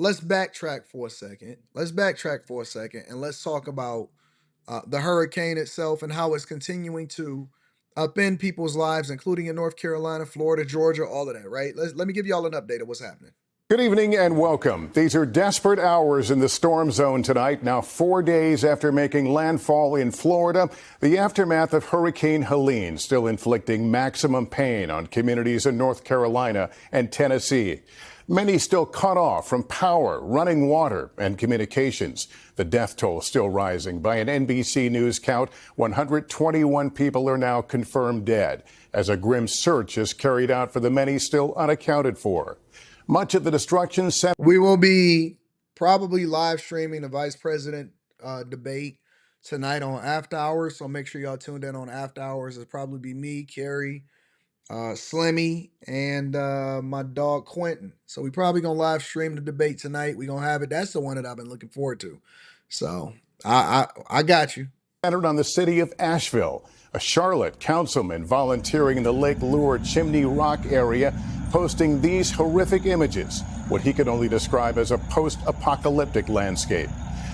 let's backtrack for a second. And let's talk about the hurricane itself and how it's continuing to upend people's lives, including in North Carolina, Florida, Georgia, all of that, right? Let me give y'all an update of what's happening. Good evening and welcome. These are desperate hours in the storm zone tonight. Now 4 days after making landfall in Florida, the aftermath of Hurricane Helene still inflicting maximum pain on communities in North Carolina and Tennessee. Many still cut off from power, running water, and communications. The death toll still rising. By an NBC News count, 121 people are now confirmed dead, as a grim search is carried out for the many still unaccounted for. Much of the destruction set. We will be probably live streaming the vice president debate tonight on After Hours. So make sure y'all tuned in on After Hours. It'll probably be me, Carrie, Slimmy, and my dog Quentin. So we probably gonna live stream the debate tonight. We gonna have it. That's the one that I've been looking forward to. So I got you. Centered on the city of Asheville. A Charlotte councilman volunteering in the Lake Lure Chimney Rock area, posting these horrific images, what he could only describe as a post-apocalyptic landscape.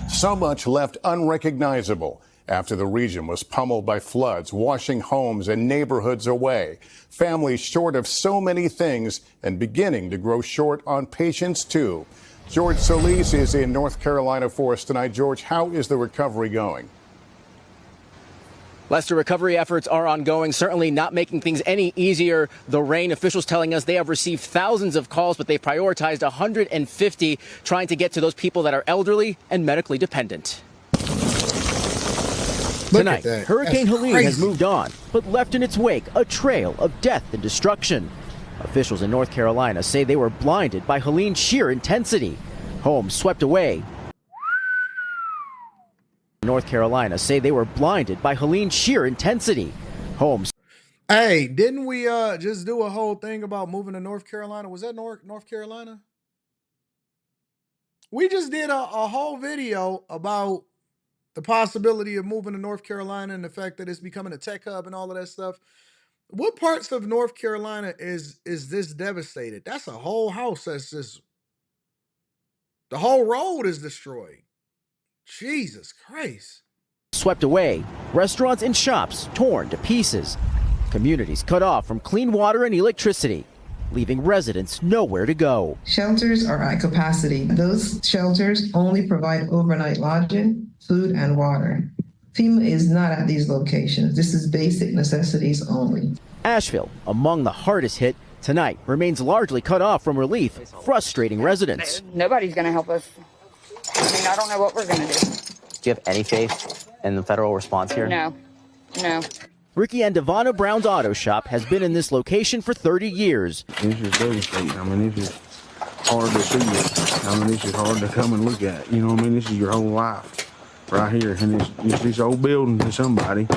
So much left unrecognizable after the region was pummeled by floods, washing homes and neighborhoods away. Families short of so many things and beginning to grow short on patience, too. George Solis is in North Carolina for us tonight. George, how is the recovery going? Lester, recovery efforts are ongoing, certainly not making things any easier. The rain, officials telling us they have received thousands of calls, but they've prioritized 150, trying to get to those people that are elderly and medically dependent. Tonight, Hurricane Helene has moved on, but left in its wake a trail of death and destruction. Officials in North Carolina say they were blinded by Helene's sheer intensity. Homes swept away. North Carolina say they were blinded by Helene's sheer intensity. Homes. Hey, didn't we just do a whole thing about moving to North Carolina? Was that North Carolina? We just did a whole video about the possibility of moving to North Carolina and the fact that it's becoming a tech hub and all of that stuff. What parts of North Carolina is this devastated? That's a whole house that's just, the whole road is destroyed. Jesus Christ. Swept away, restaurants and shops torn to pieces, communities cut off from clean water and electricity, leaving residents nowhere to go. Shelters are at capacity. Those shelters only provide overnight lodging, food, and water. FEMA is not at these locations. This is basic necessities only. Asheville, among the hardest hit, tonight remains largely cut off from relief, frustrating residents. Nobody's going to help us. I mean, I don't know what we're going to do. Do you have any faith in the federal response here? No. Ricky and Devonna Brown's auto shop has been in this location for 30 years. It's just devastating. I mean, it's just hard to see it. I mean, it's just hard to come and look at. You know what I mean? This is your whole life right here. And it's this old building to somebody.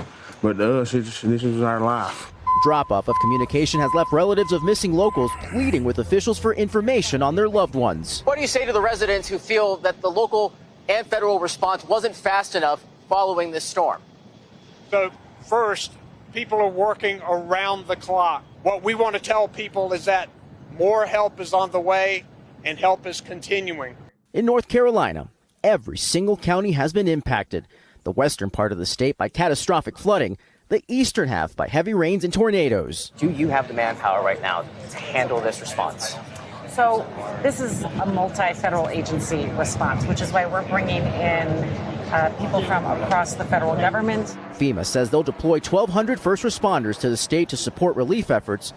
But to us, this is our life. Drop-off of communication has left relatives of missing locals pleading with officials for information on their loved ones. What do you say to the residents who feel that the local and federal response wasn't fast enough following this storm? So first, people are working around the clock. What we want to tell people is that more help is on the way and help is continuing. In North Carolina, every single county has been impacted. The western part of the state by catastrophic flooding, the eastern half by heavy rains and tornadoes. Do you have the manpower right now to handle this response? So this is a multi-federal agency response, which is why we're bringing in people from across the federal government. FEMA says they'll deploy 1,200 first responders to the state to support relief efforts.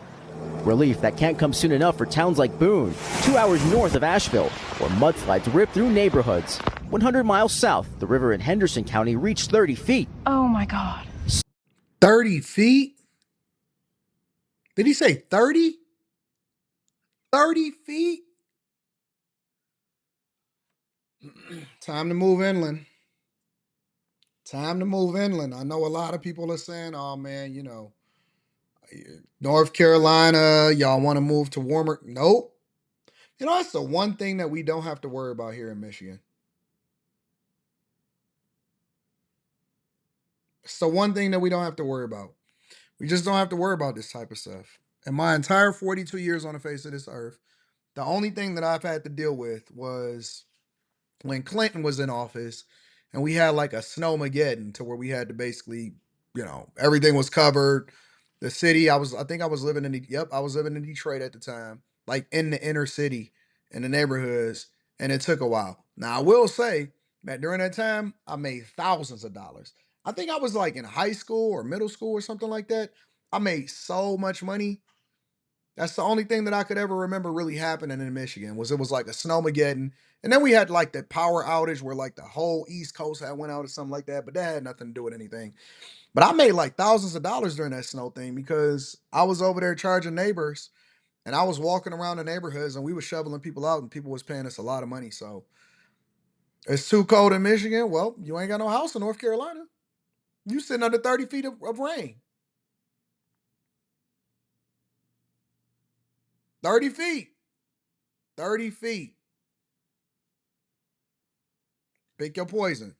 Relief that can't come soon enough for towns like Boone, 2 hours north of Asheville, where mudslides rip through neighborhoods. 100 miles south, the river in Henderson County reached 30 feet. Oh my God. 30 feet? Did he say 30? 30 feet? Time to move inland. Time to move inland. I know a lot of people are saying, oh man, you know, North Carolina, y'all want to move to warmer. Nope. You know, that's the one thing that we don't have to worry about here in Michigan. It's the one thing that we don't have to worry about. We just don't have to worry about this type of stuff. In my entire 42 years on the face of this earth, The only thing that I've had to deal with was when Clinton was in office and we had like a snowmageddon to where we had to basically, everything was covered. The city, I think I was living in, I was living in Detroit at the time, like in the inner city, in the neighborhoods, and it took a while. Now, I will say that during that time, I made thousands of dollars. I think I was like in high school or middle school or something like that. I made so much money. That's the only thing that I could ever remember really happening in Michigan was it was like a snowmageddon. And then we had like that power outage where like the whole East Coast had went out or something like that, but that had nothing to do with anything. But I made like thousands of dollars during that snow thing because I was over there charging neighbors and I was walking around the neighborhoods and we were shoveling people out and people was paying us a lot of money. So it's too cold in Michigan. Well, you ain't got no house in North Carolina. You sitting under 30 feet of rain. 30 feet. 30 feet. Pick your poison.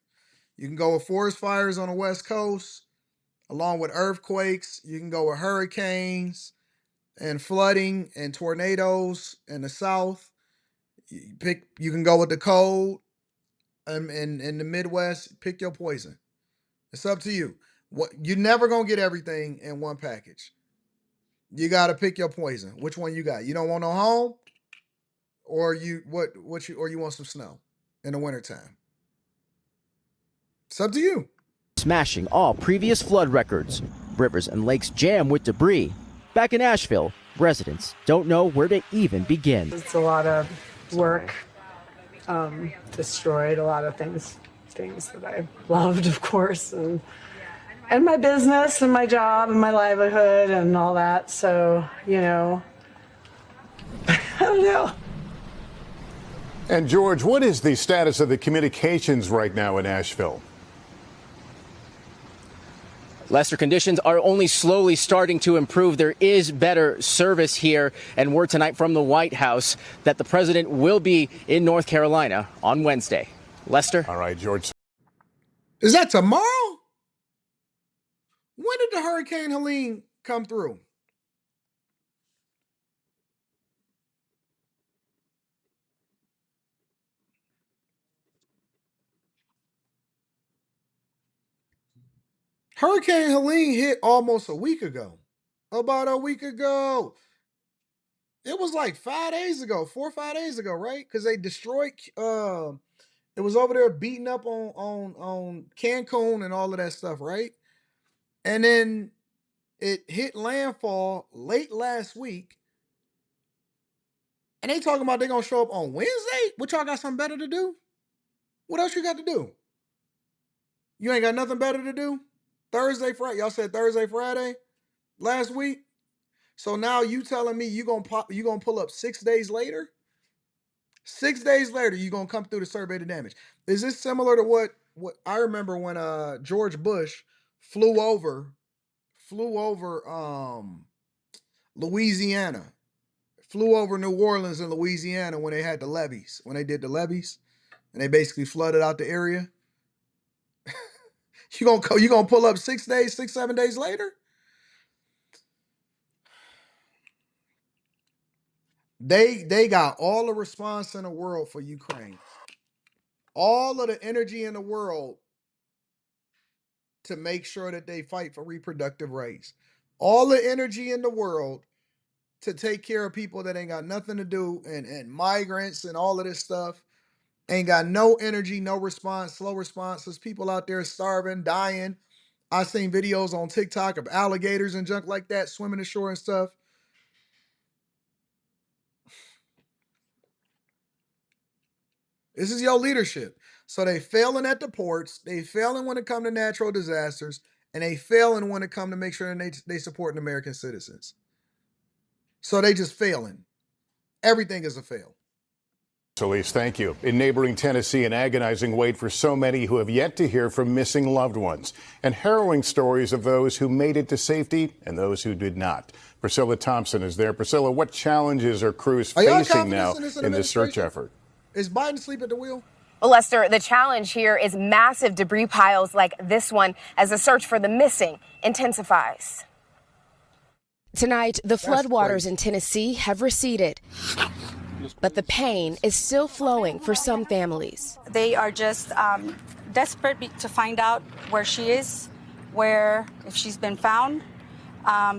You can go with forest fires on the West Coast, along with earthquakes. You can go with hurricanes and flooding and tornadoes in the South. You can go with the cold in the Midwest. Pick your poison. It's up to you. You're never gonna get everything in one package. You gotta pick your poison. Which one you got? You don't want no home, or you want some snow in the wintertime. It's up to you. Smashing all previous flood records. Rivers and lakes jam with debris. Back in Asheville, residents don't know where to even begin. It's a lot of work, destroyed a lot of things that I loved, of course, and my business and my job and my livelihood and all that. So, I don't know. And George, what is the status of the communications right now in Asheville? Lester, conditions are only slowly starting to improve. There is better service here, and word tonight from the White House that the president will be in North Carolina on Wednesday. Lester? All right, George. Is that tomorrow? When did the Hurricane Helene come through? Hurricane Helene hit almost a week ago. About a week ago. It was like 5 days ago, 4 or 5 days ago, right? Because they destroyed it was over there beating up on Cancun and all of that stuff, right? And then it hit landfall late last week. And they talking about they're gonna show up on Wednesday? What, y'all got something better to do? What else you got to do? You ain't got nothing better to do? Thursday, Friday. Y'all said Thursday, Friday last week. So now you telling me you gonna pull up 6 days later? 6 days later, you gonna come through to survey the damage. Is this similar to what I remember when George Bush flew over Louisiana, flew over New Orleans and Louisiana when they had the levees, when they did the levees, and they basically flooded out the area? You gonna pull up 6 days, 7 days later? They got all the response in the world for Ukraine. All of the energy in the world to make sure that they fight for reproductive rights. All the energy in the world to take care of people that ain't got nothing to do and migrants and all of this stuff. Ain't got no energy, no response, slow responses. People out there starving, dying. I seen videos on TikTok of alligators and junk like that swimming ashore and stuff. This is your leadership. So they failing at the ports, they failing when it comes to natural disasters, and they failing when it comes to make sure that they support American citizens. So they just failing. Everything is a fail. Elise, thank you. In neighboring Tennessee, an agonizing wait for so many who have yet to hear from missing loved ones, and harrowing stories of those who made it to safety and those who did not. Priscilla Thompson is there. Priscilla, what challenges are crews facing now in this search effort? Is Biden asleep at the wheel? Well, Lester, the challenge here is massive debris piles like this one as the search for the missing intensifies. Tonight, the floodwaters in Tennessee have receded. But the pain is still flowing for some families. They are just desperate to find out where she is, if she's been found.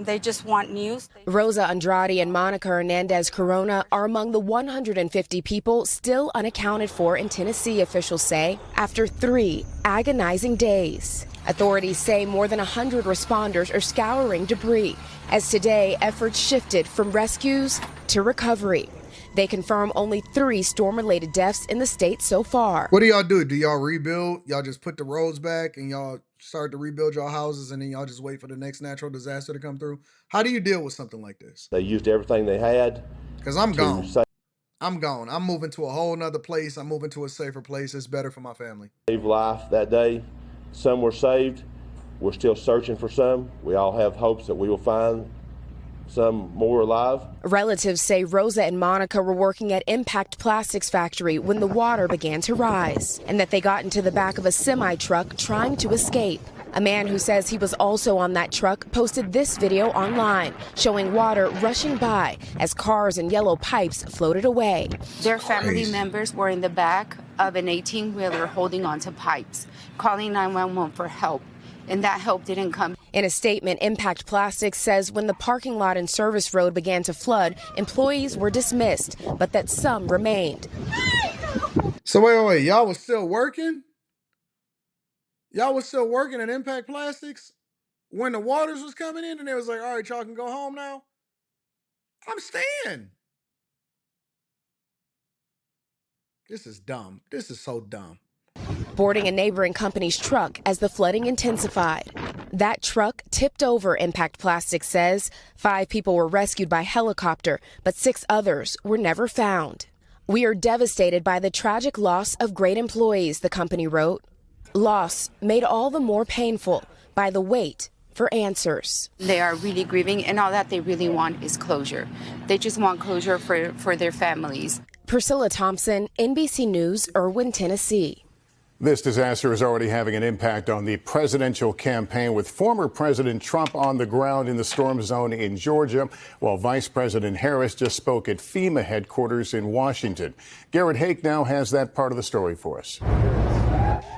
They just want news. Rosa Andrade and Monica Hernandez Corona are among the 150 people still unaccounted for in Tennessee, officials say, after 3 agonizing days. Authorities say more than 100 responders are scouring debris, as today efforts shifted from rescues to recovery. They confirm only 3 storm-related deaths in the state so far. What do y'all do? Do y'all rebuild? Y'all just put the roads back and y'all start to rebuild your houses and then y'all just wait for the next natural disaster to come through? How do you deal with something like this? They used everything they had. Because I'm gone. I'm gone. I'm moving to a whole nother place. I'm moving to a safer place. It's better for my family. Save life that day. Some were saved. We're still searching for some. We all have hopes that we will find some more alive. Relatives say Rosa and Monica were working at Impact Plastics factory when the water began to rise, and that they got into the back of a semi-truck trying to escape. A man who says he was also on that truck posted this video online, showing water rushing by as cars and yellow pipes floated away. Their family members were in the back of an 18-wheeler holding onto pipes, calling 911 for help, and that help didn't come. In a statement, Impact Plastics says when the parking lot and service road began to flood, employees were dismissed, but that some remained. So wait, y'all was still working? Y'all was still working at Impact Plastics when the waters was coming in and it was like, all right, y'all can go home now? I'm staying. This is dumb. This is so dumb. Boarding a neighboring company's truck as the flooding intensified. That truck tipped over, Impact Plastics says. 5 people were rescued by helicopter, but 6 others were never found. We are devastated by the tragic loss of great employees, the company wrote. Loss made all the more painful by the wait for answers. They are really grieving, and all that they really want is closure. They just want closure for their families. Priscilla Thompson, NBC News, Irwin, Tennessee. This disaster is already having an impact on the presidential campaign, with former President Trump on the ground in the storm zone in Georgia, while Vice President Harris just spoke at FEMA headquarters in Washington. Garrett Hake now has that part of the story for us.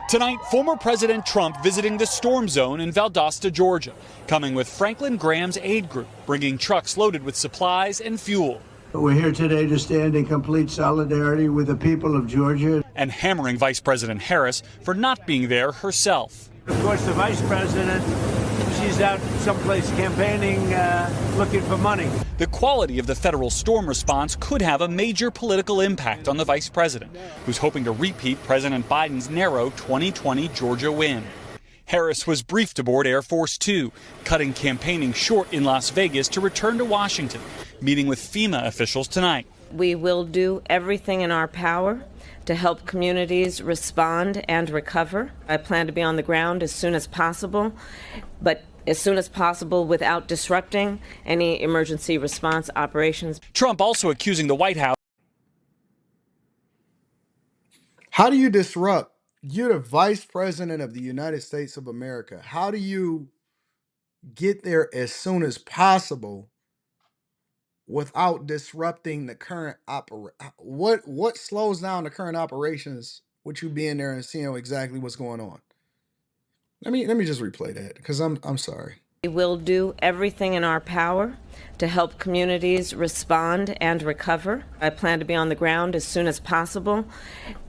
Tonight, former President Trump visiting the storm zone in Valdosta, Georgia, coming with Franklin Graham's aid group, bringing trucks loaded with supplies and fuel. We're here today to stand in complete solidarity with the people of Georgia. And hammering Vice President Harris for not being there herself. Of course, the Vice President, she's out someplace campaigning, looking for money. The quality of the federal storm response could have a major political impact on the Vice President, who's hoping to repeat President Biden's narrow 2020 Georgia win. Harris was briefed aboard Air Force Two, cutting campaigning short in Las Vegas to return to Washington, meeting with FEMA officials tonight. We will do everything in our power to help communities respond and recover. I plan to be on the ground as soon as possible, but as soon as possible without disrupting any emergency response operations. Trump also accusing the White House. How do you disrupt? You're the Vice President of the United States of America. How do you get there as soon as possible without disrupting the current what slows down the current operations with you being there and seeing exactly what's going on? Let me just replay that, because I'm sorry. We will do everything in our power to help communities respond and recover. I plan to be on the ground as soon as possible,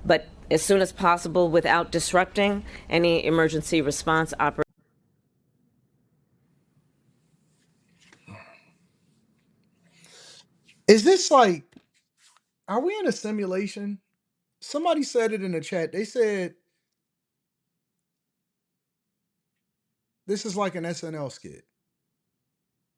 but as soon as possible without disrupting any emergency response operations. Is this like, are we in a simulation? Somebody said it in the chat. They said this is like an SNL skit.